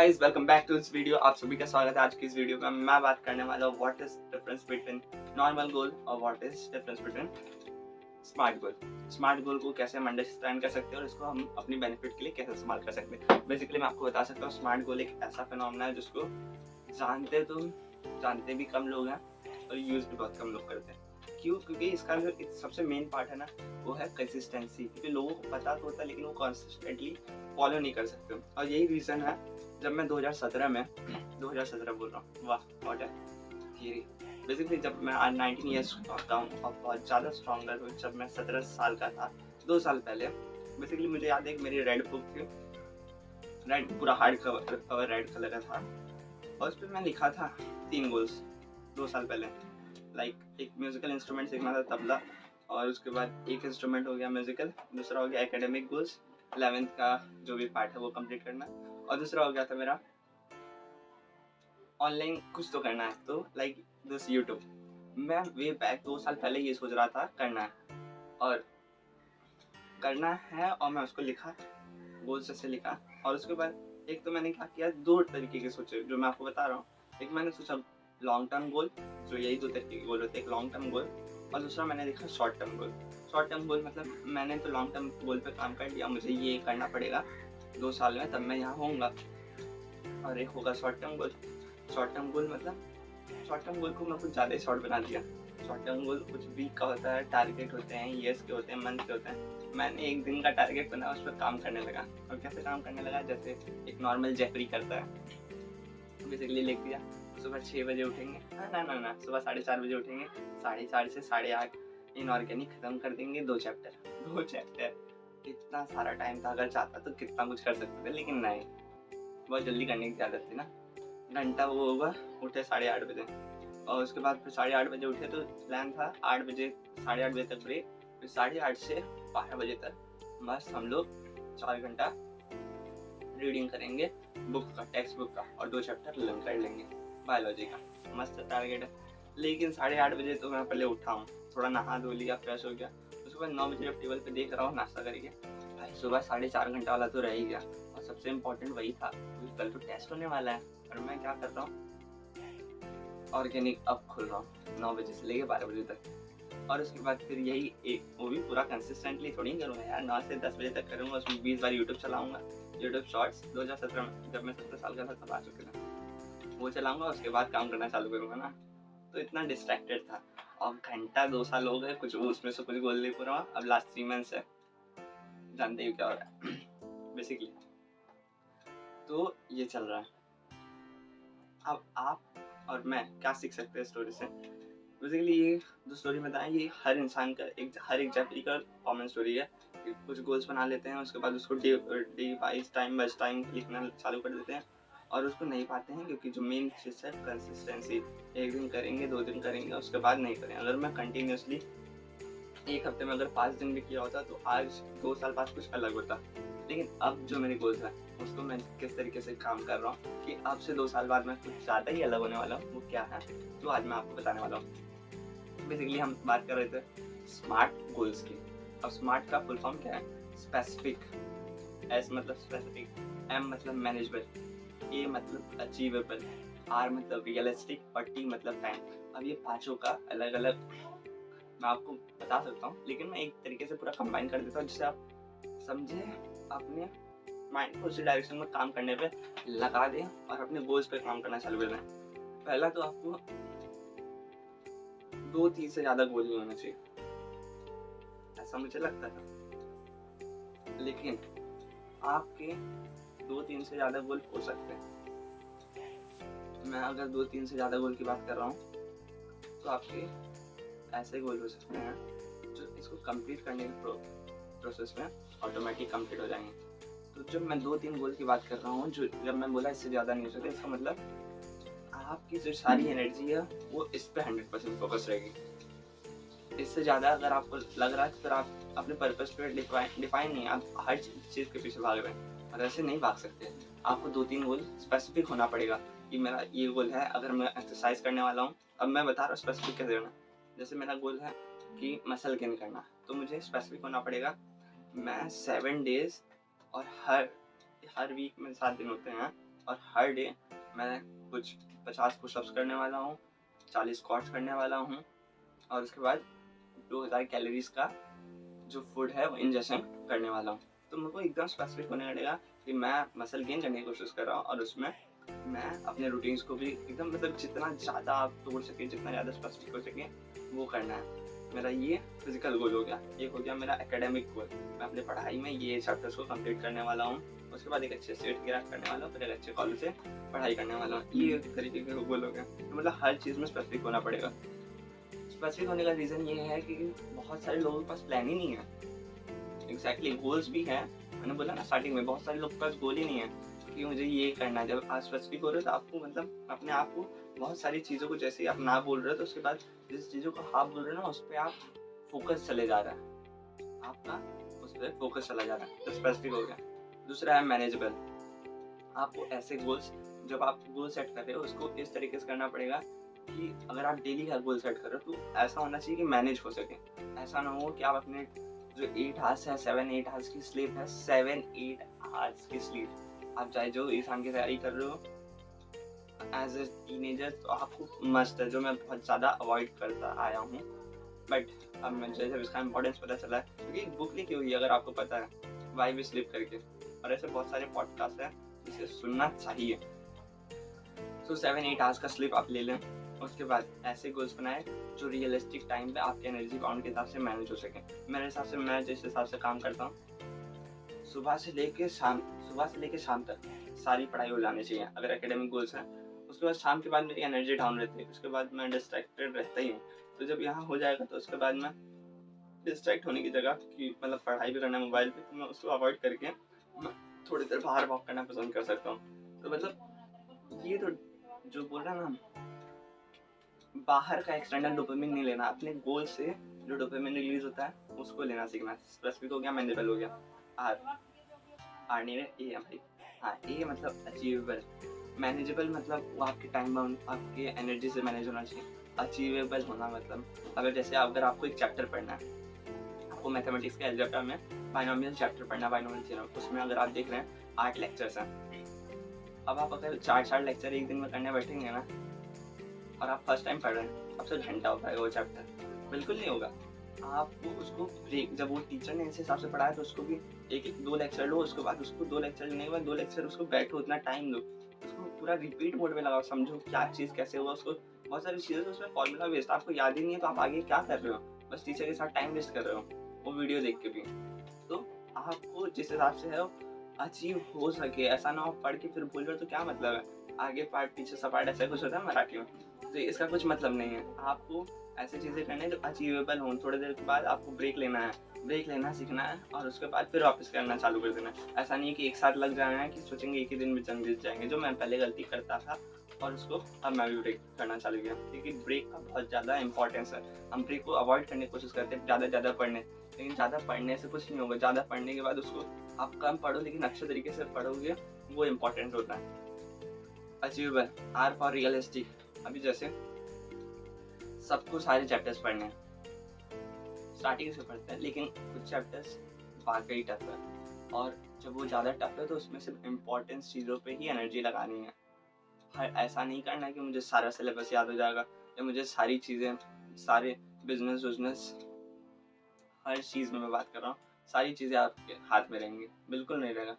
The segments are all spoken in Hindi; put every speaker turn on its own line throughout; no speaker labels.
Guys, welcome back to this video. आप सभी का स्वागत है। आज की इस वीडियो में मैं बात करने वाला हूँ what is difference between normal goal और what is difference between smart goal. Smart goal को कैसे हम अंडरस्टैंड कर सकते हैं और इसको हम अपनी बेनिफिट के लिए कैसे इस्तेमाल कर सकते हैं। बेसिकली मैं आपको बता सकता हूँ, स्मार्ट गोल एक ऐसा फिनोमेना है जिसको जानते भी कम लोग हैं और यूज भी बहुत कम लोग करते हैं। क्यों? क्योंकि इसका जो सबसे मेन पार्ट है ना, वो है कंसिस्टेंसी। क्योंकि लोगों को पता तो होता है लेकिन वो कंसिस्टेंटली फॉलो नहीं कर सकते। और यही रीज़न है जब मैं 2017 बोल रहा हूँ, वाह व्हाट है थियरी। बेसिकली जब मैं आज 19 ईयर्स का हूँ और बहुत ज़्यादा स्ट्रॉन्गर हूँ, जब मैं 17 साल का था 2 साल पहले। बेसिकली मुझे याद है कि मेरी रेड बुक थी, रेड पूरा हार्ड कवर रेड कलर का था और उस पर मैं लिखा था 3 गोल्स 2 साल पहले। लाइक एक म्यूजिकल इंस्ट्रूमेंट सीखना था, तबला, और उसके बाद एक इंस्ट्रूमेंट हो गया म्यूजिकल, दूसरा हो गया एकेडमिक गोल्स, 11th का जो भी पार्ट है वो कंप्लीट करना, और दूसरा हो गया था मेरा ऑनलाइन कुछ तो करना है। तो लाइक दिस यूट्यूब, मैं वे बैक 2 साल पहले ये सोच रहा था करना है और मैं उसको लिखा, गोल्स से लिखा। और उसके बाद एक तो मैंने क्या किया, 2 तरीके के सोचे जो मैं आपको बता रहा हूँ। एक मैंने सोचा लॉन्ग टर्म गोल, जो यही 2 तरीके के गोल होते हैं, एक लॉन्ग टर्म गोल और दूसरा मैंने लिखा short term goal. Short term goal मतलब मैंने तो लॉन्ग टर्म गोल पे काम कर लिया, मुझे ये करना पड़ेगा 2 साल में, तब मैं यहाँ होऊंगा। और एक होगा short term goal. Short term goal मतलब शॉर्ट टर्म गोल को मैं कुछ ज़्यादा ही शॉर्ट बना दिया। शॉर्ट टर्म गोल कुछ वीक का होता है, टारगेट होते हैं, ईयर्स के होते हैं, मंथ के होते हैं। मैंने एक दिन का टारगेट बनाया, उस पर काम करने लगा। और कैसे काम करने लगा, जैसे एक नॉर्मल जेफरी करता है। बेसिकली लिख दिया सुबह 6 बजे उठेंगे, ना सुबह 4:30 बजे उठेंगे, 4:30 से 8:30 इनऑर्गेनिक खत्म कर देंगे 2 चैप्टर। इतना सारा टाइम था, अगर चाहता तो कितना कुछ कर सकते थे, लेकिन नहीं, बहुत जल्दी करने की आदत थी ना। घंटा वो होगा, उठे 8:30 बजे और उसके बाद फिर 8:30 बजे उठे तो प्लान था 8 बजे 8:30 बजे तक ब्रेक, फिर 8:30 से 12 बजे तक बस हम लोग 4 घंटा रीडिंग करेंगे बुक का, टेक्स्ट बुक का, और 2 चैप्टर लर्न कर लेंगे बायोलॉजी का। मस्त टारगेट है। लेकिन 8:30 बजे तो मैं पहले उठा हूँ, थोड़ा नहा धो लिया, फ्रेश हो गया। उसके बाद 9 बजे जब टेबल पे देख रहा हूँ नाश्ता करके, भाई सुबह 4.5 घंटा वाला तो रह ही गया। और सबसे इम्पोर्टेंट वही था क्योंकि कल तो टेस्ट होने वाला है। और मैं क्या कर रहा हूँ, ऑर्गेनिक अब खोल रहा हूँ 9 बजे से लेके 12 बजे तक। और उसके बाद फिर यही एक, वो भी पूरा कंसिस्टेंटली थोड़ी करूँगा यार, 9 से 10 बजे तक करूँगा। उसमें 20 बार यूट्यूब चलाऊँगा। यूट्यूब शॉर्ट्स 2017 में जब मैं 17 साल का था तब आ चुके थे, वो चलाऊँगा। उसके बाद काम करना चालू करूँगा ना। तो इतना डिस्ट्रैक्टेड था। अब घंटा 2 साल हो गए, कुछ उसमें से कुछ गोल नहीं पूरा। अब लास्ट 3 मंथ से जानते ही क्या हो रहा है बेसिकली। तो ये चल रहा है। अब आप और मैं क्या सीख सकते हैं स्टोरी से? बेसिकली ये जो स्टोरी बताएं, ये हर इंसान का हर एक जाति का कॉमन स्टोरी है कि कुछ गोल्स बना लेते हैं, उसके बाद उसको day wise time by time लिखना चालू कर देते हैं और उसको नहीं पाते हैं। क्योंकि जो मेन चीज़ है कंसिस्टेंसी, एक दिन करेंगे, 2 दिन करेंगे, उसके बाद नहीं करें। अगर मैं कंटिन्यूसली एक हफ्ते में अगर 5 दिन भी किया होता तो आज 2 साल बाद कुछ अलग होता। लेकिन अब जो मेरे गोल्स हैं उसको मैं किस तरीके से काम कर रहा हूँ कि अब से 2 साल बाद मैं कुछ ज़्यादा ही अलग होने वाला हूँ, वो क्या है तो आज मैं आपको बताने वाला हूँ। बेसिकली हम बात कर रहे थे स्मार्ट गोल्स की। अब स्मार्ट का फुल फॉर्म क्या है? स्पेसिफिक। एस मतलब स्पेसिफिक, एम मतलब मैनेजेबल, ए मतलब अचीवेबल, आर मतलब रियलिस्टिक और टी मतलब टाइम। अब ये पांचों का अलग अलग मैं आपको बता सकता हूँ, लेकिन मैं एक तरीके से पूरा कंबाइन कर देता हूँ जिससे आप समझे, अपने माइंड को उसी डायरेक्शन में काम करने पे लगा दें और अपने गोल्स पे काम करना चालू कर दें। पहला तो आपको 2-3 से ज़्यादा गोल नहीं होना चाहिए, ऐसा मुझे लगता था। लेकिन आपके 2-3 से ज़्यादा गोल हो सकते हैं। मैं अगर 2-3 से ज़्यादा गोल की बात कर रहा हूँ तो आपके ऐसे गोल हो सकते हैं जो इसको कंप्लीट करने के प्रोसेस में ऑटोमेटिक कंप्लीट हो जाएंगे। तो जब मैं 2-3 गोल की बात कर रहा हूँ, जो जब मैं बोला इससे ज़्यादा नहीं हो सकता, इसका मतलब आपकी जो सारी एनर्जी है वो इस पर 100% फोकस रहेगी। इससे ज़्यादा अगर आपको लग रहा है तो फिर आप अपने पर्पस पे डिफाइन नहीं, आप हर चीज़ के पीछे भाग रहे हैं और ऐसे नहीं भाग सकते। आपको 2-3 गोल स्पेसिफिक होना पड़ेगा कि मेरा ये गोल है। अगर मैं एक्सरसाइज करने वाला हूँ, अब मैं बता रहा हूँ स्पेसिफिक कैसे करना। जैसे मेरा गोल है कि मसल गेन करना, तो मुझे स्पेसिफिक होना पड़ेगा। मैं 7 डेज और हर वीक में 7 दिन होते हैं और हर डे मैं कुछ 50 पुशअप्स करने वाला हूँ, 40 स्क्वाट्स करने वाला हूँ और उसके बाद 2000 कैलोरीज का जो फूड है वो इंजेक्शन करने वाला हूँ। तो मेरे को एकदम स्पेसिफिक होने लगेगा कि मैं मसल गेन करने की कोशिश कर रहा हूँ और उसमें मैं अपने रूटीन्स को भी एकदम मतलब जितना ज़्यादा आप तोड़ सके, जितना ज़्यादा स्पेसिफिक हो सके वो करना है। मेरा ये फिजिकल गोल हो गया। एक हो गया मेरा एकेडमिक गोल, मैं अपनी पढ़ाई में ये चैप्टर्स को कंप्लीट करने वाला हूँ। उसके बाद एक अच्छे स्टेट क्रैक करने वाला हूँ, फिर एक अच्छे कॉलेज से पढ़ाई करने वाला हूँ। ये एक तरीके का गोल हो गया। तो मतलब हर चीज़ में स्पेसिफिक होना पड़ेगा। स्पेसिफिक होने का रीज़न ये है कि बहुत सारे लोगों के पास प्लान ही नहीं है। एग्जैक्टली गोल्स भी हैं, मैंने बोला ना स्टार्टिंग में बहुत सारे लोग के पास गोल ही नहीं है कि मुझे ये करना है। जब आप स्पेसिफिक हो रहे हो तो आपको मतलब अपने आप को बहुत सारी चीज़ों को जैसे ही आप ना बोल रहे हो तो उसके बाद जिस चीज़ों को हाँ बोल रहे हो ना उस पर आप फोकस चले जा रहा है, आपका उस पर फोकस चला जा रहा है, तो स्पेसिफिक हो गया। दूसरा है मैनेजेबल। आपको ऐसे गोल्स, जब आप गोल सेट कर रहे हो उसको इस तरीके से करना पड़ेगा कि अगर आप डेली का गोल सेट कर रहे हो तो ऐसा होना चाहिए कि मैनेज हो सके। ऐसा ना हो कि आप अपने जो 8 आवर्स है 7-8 आवर्स की स्लीप है, 7-8 आवर्स की स्लीप आप चाहे जो इंसान की तैयारी कर रहे हो एज ए टीनेजर तो आपको मस्त है, जो मैं बहुत ज़्यादा अवॉइड करता आया हूँ। बट अब मुझे जब इसका इंपॉर्टेंस पता चला है क्योंकि एक बुक लिखी हुई है अगर आपको पता है, वाई वी स्लीप करके, और ऐसे बहुत सारे पॉडकास्ट हैं जिसे सुनना चाहिए। तो 7-8 आवर्स का स्लीप आप ले लें। उसके बाद ऐसे गोल्स बनाए जो रियलिस्टिक टाइम पे आपके एनर्जी बाउंड के हिसाब से मैनेज हो सके। मेरे हिसाब से मैं जिस हिसाब से काम करता हूँ, सुबह से लेके शाम तक सारी पढ़ाई हो जानी चाहिए अगर एकेडमिक गोल्स हैं। उसके बाद शाम के बाद मेरी एनर्जी डाउन रहती है, उसके बाद मैं डिस्ट्रैक्टेड रहता ही हूँ। तो जब यहाँ हो जाएगा तो उसके बाद मैं डिस्ट्रैक्ट होने की जगह कि मतलब पढ़ाई भी करना है मोबाइल पे, तो मैं उसको अवॉइड करके मैं थोड़ी देर बाहर वॉक करना पसंद कर सकता हूँ। तो मतलब ये तो जो बोल रहा ना, बाहर का एक्सटर्नल डोपामिन नहीं लेना, अपने गोल से जो डोपामिन रिलीज होता है उसको लेना सीखना। स्पेसिफिक हो गया, मैनेजेबल हो गया। आर आर नहीं रहे, ए है भाई। हाँ, ए मतलब अचीवेबल। मैनेजेबल मतलब वो आपके टाइम बाउंड, आपके एनर्जी से मैनेज होना चाहिए। अचीवेबल होना मतलब अगर आपको एक चैप्टर पढ़ना है, आपको मैथमेटिक्स के अलजेब्रा में बाइनोमियल चैप्टर पढ़ना है, बाइनोमियल थ्योरम, उसमें अगर आप देख रहे हैं 8 लेक्चर्स हैं। अब आप अगर 4 लेक्चर एक दिन में करने बैठेंगे ना और आप फर्स्ट टाइम पढ़ रहे हैं, आपसे घंटा हो पाएगा वो चैप्टर? बिल्कुल नहीं होगा। आपको उसको ब्रेक, जब वो टीचर ने इस हिसाब से पढ़ाया तो उसको भी एक 2 लेक्चर लो, उसके बाद उसको 2 लेक्चर लेने के बाद 2 लेक्चर उसको बैठो, उतना टाइम दो, उसको पूरा रिपीट मोड में लगाओ, समझो क्या चीज़ कैसे हुआ। उसको बहुत सारी चीज़ें तो उसमें फॉर्मूला वेस्ट, आपको याद ही नहीं है तो आप आगे क्या कर रहे हो, बस टीचर के साथ टाइम वेस्ट कर रहे हो वो वीडियो देख के भी। तो आपको जिस हिसाब से है अचीव हो सके, ऐसा ना हो पढ़ के फिर भूल जाओ तो क्या मतलब है। आगे पार्ट पीछे सपाट ऐसा कुछ होता है मराठी में, तो इसका कुछ मतलब नहीं है। आपको ऐसी चीज़ें करनी है जो अचीवेबल हों। थोड़ी देर के बाद आपको ब्रेक लेना है, ब्रेक लेना सीखना है और उसके बाद फिर वापस करना चालू कर देना है। ऐसा नहीं है कि एक साथ लग जाना है कि सोचेंगे एक ही दिन में जंग जीत जाएंगे, जो मैं पहले गलती करता था और उसको अब मैं भी ब्रेक करना चालू किया, क्योंकि ब्रेक का बहुत ज़्यादा इंपॉर्टेंस है। हम ब्रेक को अवॉइड करने की कोशिश करते हैं, ज़्यादा पढ़ने, लेकिन ज़्यादा पढ़ने से कुछ नहीं होगा। ज़्यादा पढ़ने के बाद उसको आप कम पढ़ो लेकिन अच्छे तरीके से पढ़ोगे, वो इम्पोर्टेंट होता है। Achievable, R for realistic. अभी जैसे सबको सारे चैप्टर्स पढ़ने हैं, स्टार्टिंग से पढ़ते हैं, लेकिन कुछ चैप्टर्स वाकई टफ है और जब वो ज़्यादा टफ है तो उसमें सिर्फ इम्पोर्टेंस चीज़ों पे ही एनर्जी लगानी है। हर ऐसा नहीं करना है कि मुझे सारा सिलेबस याद हो जाएगा या मुझे सारी चीज़ें, सारे बिजनेस हर चीज़ में मैं बात कर रहा हूँ, सारी चीज़ें आपके हाथ में रहेंगी, बिल्कुल नहीं रहेगा।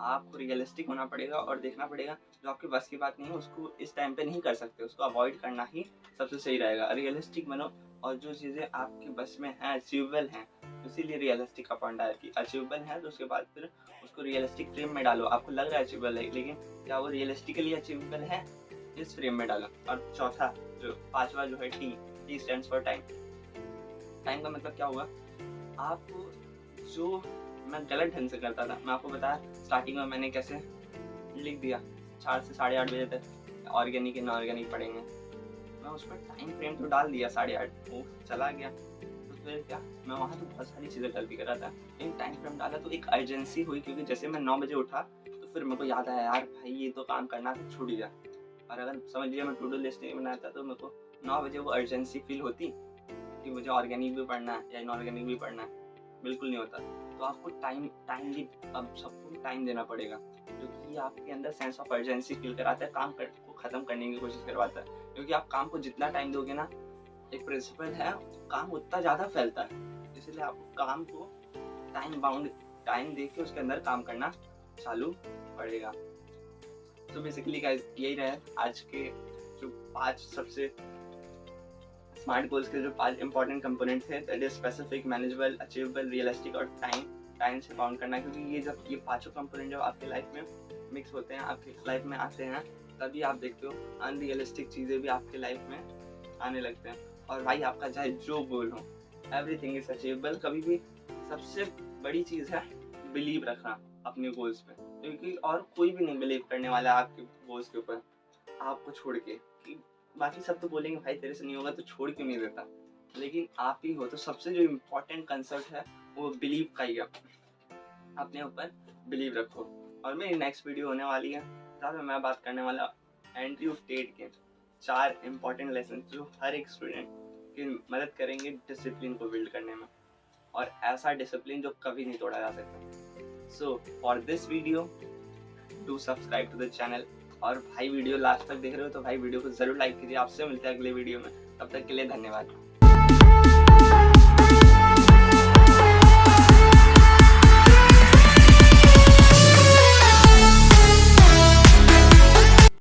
आपको रियलिस्टिक होना पड़ेगा और देखना पड़ेगा जो आपके बस की बात नहीं है उसको इस टाइम पे नहीं कर सकते, उसको अवॉइड करना ही सबसे सही रहेगा। रियलिस्टिक बनो और जो चीज़ें आपके बस में हैं, अचीवेबल हैं, इसीलिए रियलिस्टिक का पॉइंट आया कि अचीवेबल है तो उसके बाद फिर उसको रियलिस्टिक फ्रेम में डालो। आपको लग रहा है अचीवेबल है, लेकिन क्या वो रियलिस्टिकली अचीवेबल है, इस फ्रेम में डालो। और चौथा, जो पांचवा जो है T stands for time. Time का मतलब क्या हुआ, आप जो मैं गलत ढंग से करता था, मैं आपको बताया स्टार्टिंग में मैंने कैसे लिख दिया 4 से 8:30 बजे तक ऑर्गेनिक इनऑर्गेनिक पढ़ेंगे, मैं उस पर टाइम फ्रेम तो डाल दिया 8:30, वो चला गया। तो फिर क्या, मैं वहाँ तो बहुत सारी चीज़ें गलती कर रहा था, लेकिन टाइम फ्रेम डाला तो एक अर्जेंसी हुई, क्योंकि जैसे मैं 9 बजे उठा तो फिर मेरे को याद आया यार भाई ये तो काम करना था, छूट गया। और अगर समझ लिया मैं टू डू लिस्ट नहीं बनाता तो मेरे को 9 बजे वो अर्जेंसी फील होती कि मुझे ऑर्गेनिक भी पढ़ना है या इनऑर्गेनिक भी पढ़ना है, बिल्कुल नहीं होता। तो आपको टाइमली अब सबको टाइम देना पड़ेगा, क्योंकि ये आपके अंदर सेंस ऑफ अर्जेंसी फील कराता है, काम को ख़त्म करने की कोशिश करवाता है। क्योंकि आप काम को जितना टाइम दोगे ना, एक प्रिंसिपल है, काम उतना ज़्यादा फैलता है। इसलिए आपको काम को टाइम दे के उसके अंदर काम करना चालू पड़ेगा। तो बेसिकली गाइस यही रहे आज के जो 5 सबसे स्मार्ट गोल्स के जो 5 इंपॉर्टेंट कंपोनेंट थे, that is specific, manageable, achievable, realistic और टाइम से काउंट करना। क्योंकि ये जब ये पांचों कंपोनेंट जब आपके लाइफ में मिक्स होते हैं, आपकी लाइफ में आते हैं, तभी आप देखते हो अनरियलिस्टिक चीज़ें भी आपके लाइफ में आने लगते हैं। और भाई आपका चाहे जो गोल हो, एवरीथिंग इज अचीवेबल। कभी भी सबसे बड़ी चीज़ है बिलीव रखना अपने गोल्स पे, क्योंकि और कोई भी नहीं बिलीव करने वाला है आपके गोल्स के ऊपर आपको छोड़ के। कि बाकी सब तो बोलेंगे भाई तेरे से नहीं होगा तो छोड़ क्यों नहीं देता, लेकिन आप ही हो। तो सबसे जो इम्पोर्टेंट कंसेप्ट है वो बिलीव का ही है। अपने ऊपर बिलीव रखो। और मेरी नेक्स्ट वीडियो होने वाली है जहाँ पे मैं बात करने वाला एंड्रयू टेट के 4 इम्पोर्टेंट लेसन जो हर एक स्टूडेंट की मदद करेंगे डिसिप्लिन को बिल्ड करने में, और ऐसा डिसिप्लिन जो कभी नहीं तोड़ा जा सकता। So for this video do subscribe to the channel. और भाई वीडियो लास्ट तक देख रहे हो तो भाई वीडियो को जरूर लाइक कीजिए। आपसे मिलते हैं अगले वीडियो में, तब तक के लिए धन्यवाद।